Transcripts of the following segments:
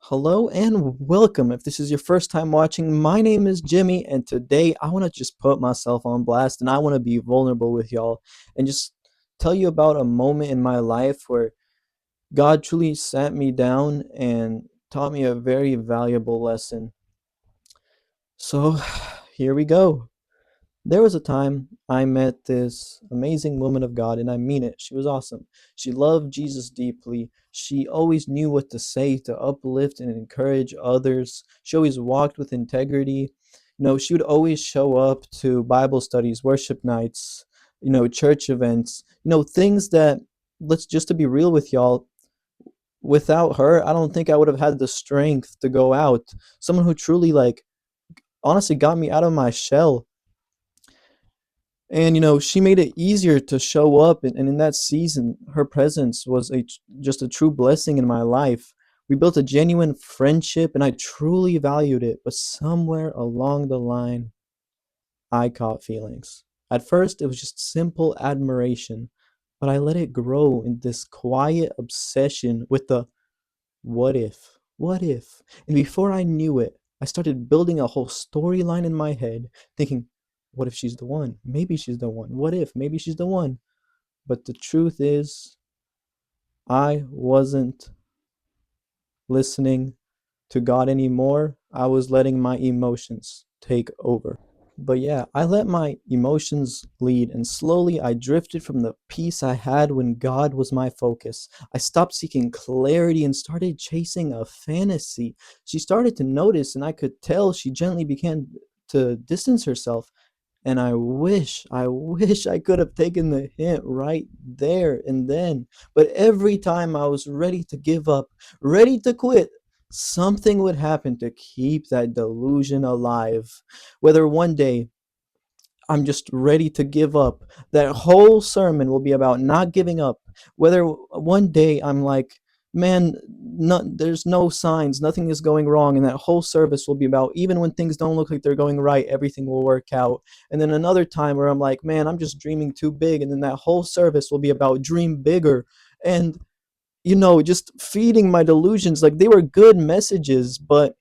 Hello and welcome. If this is your first time watching, my name is Jimmy, and today I want to just put myself on blast and I want to be vulnerable with y'all and just tell you about a moment in my life where God truly sat me down and taught me a very valuable lesson. So, here we go. There was a time I met this amazing woman of God, and I mean it. She was awesome. She loved Jesus deeply. She always knew what to say to uplift and encourage others. She always walked with integrity. She would always show up to Bible studies, worship nights, church events, things that, let's just to be real with y'all, without her, I don't think I would have had the strength to go out. Someone who truly, honestly got me out of my shell. And she made it easier to show up, and in that season her presence was just a true blessing in my life. We built a genuine friendship and I truly valued it, but somewhere along the line I caught feelings. At first it was just simple admiration, but I let it grow in this quiet obsession with the what if, and before I knew it, I started building a whole storyline in my head, thinking, what if she's the one? Maybe she's the one. What if? Maybe she's the one. But the truth is, I wasn't listening to God anymore. I was letting my emotions take over. But yeah, I let my emotions lead, and slowly I drifted from the peace I had when God was my focus. I stopped seeking clarity and started chasing a fantasy. She started to notice, and I could tell she gently began to distance herself. And I wish I could have taken the hint right there and then. But every time I was ready to give up, ready to quit, something would happen to keep that delusion alive. Whether one day I'm just ready to give up, that whole sermon will be about not giving up. Whether one day I'm like, man, there's no signs, nothing is going wrong, and that whole service will be about, even when things don't look like they're going right, everything will work out. And then another time where I'm like, man, I'm just dreaming too big, and then that whole service will be about dream bigger. And just feeding my delusions. Like, they were good messages, but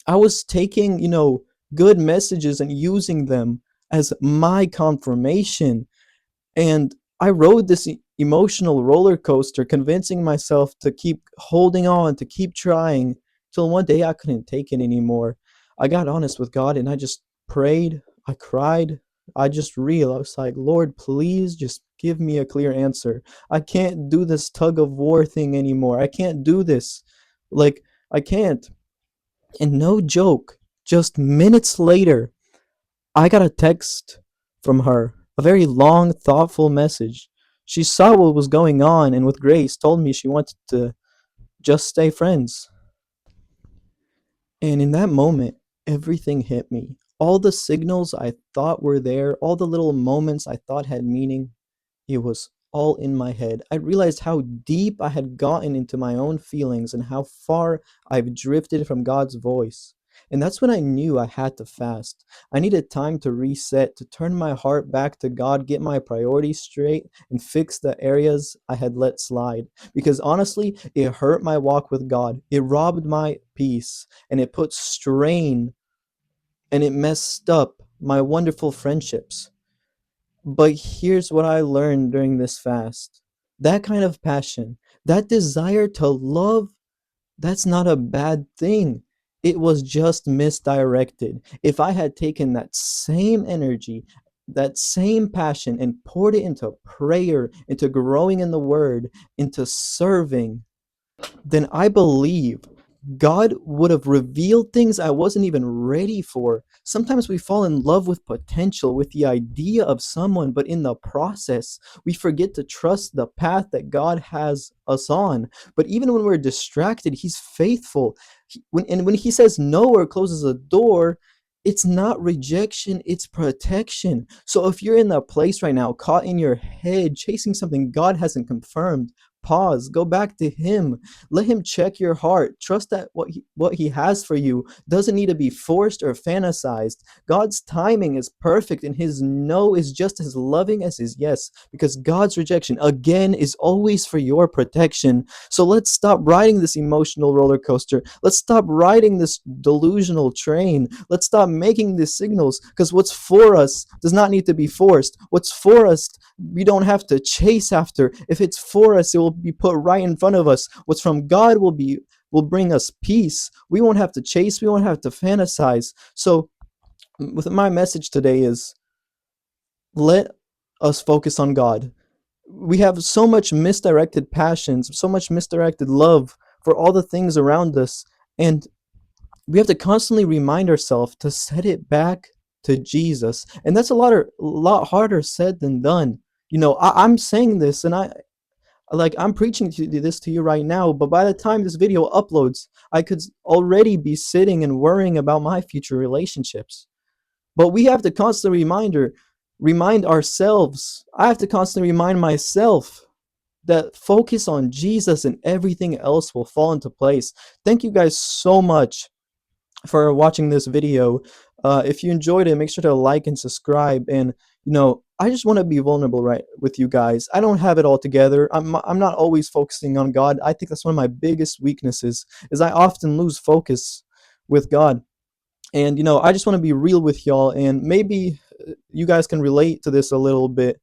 I was taking, good messages and using them as my confirmation. And I rode this emotional roller coaster, convincing myself to keep holding on, to keep trying, till one day I couldn't take it anymore. I got honest with God and I just prayed, I cried, I just realized, I was like, Lord, please just give me a clear answer. I can't do this tug of war thing anymore. I can't do this. Like, I can't. And no joke, just minutes later, I got a text from her, a very long, thoughtful message. She saw what was going on and with grace told me she wanted to just stay friends. And in that moment, everything hit me. All the signals I thought were there, all the little moments I thought had meaning, it was all in my head. I realized how deep I had gotten into my own feelings and how far I've drifted from God's voice. And that's when I knew I had to fast. I needed time to reset, to turn my heart back to God, get my priorities straight, and fix the areas I had let slide. Because honestly, it hurt my walk with God. It robbed my peace, and it put strain, and it messed up my wonderful friendships. But here's what I learned during this fast. That kind of passion, that desire to love, that's not a bad thing. It was just misdirected. If I had taken that same energy, that same passion, and poured it into prayer, into growing in the word, into serving, then I believe God would have revealed things I wasn't even ready for. Sometimes we fall in love with potential, with the idea of someone, but in the process, we forget to trust the path that God has us on. But even when we're distracted, He's faithful. When He says no or closes a door, it's not rejection, it's protection. So if you're in that place right now, caught in your head, chasing something God hasn't confirmed, pause, go back to him. Let him check your heart. Trust that what he has for you doesn't need to be forced or fantasized. God's timing is perfect, and his no is just as loving as his yes, because God's rejection, again, is always for your protection. So let's stop riding this emotional roller coaster. Let's stop riding this delusional train. Let's stop making these signals, because what's for us does not need to be forced. What's for us, we don't have to chase after. If it's for us, it will be put right in front of us. What's from God will bring us peace. We won't have to chase, we won't have to fantasize. So with my message today is, let us focus on God. We have so much misdirected passions, so much misdirected love for all the things around us, and we have to constantly remind ourselves to set it back to Jesus. And that's a lot harder said than done. I'm saying this, and I'm preaching this to you right now, but by the time this video uploads, I could already be sitting and worrying about my future relationships. But we have to constantly remind ourselves. I have to constantly remind myself that focus on Jesus and everything else will fall into place. Thank you guys so much for watching this video. If you enjoyed it, make sure to like and subscribe. And I just want to be vulnerable right with you guys. I don't have it all together. I'm not always focusing on God. I think that's one of my biggest weaknesses, is I often lose focus with God. And I just want to be real with y'all, and maybe you guys can relate to this a little bit,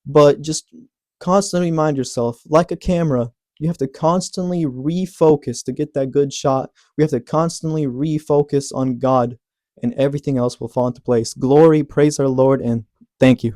but just constantly remind yourself, like a camera, you have to constantly refocus to get that good shot. We have to constantly refocus on God, and everything else will fall into place. Glory, praise our Lord, and thank you.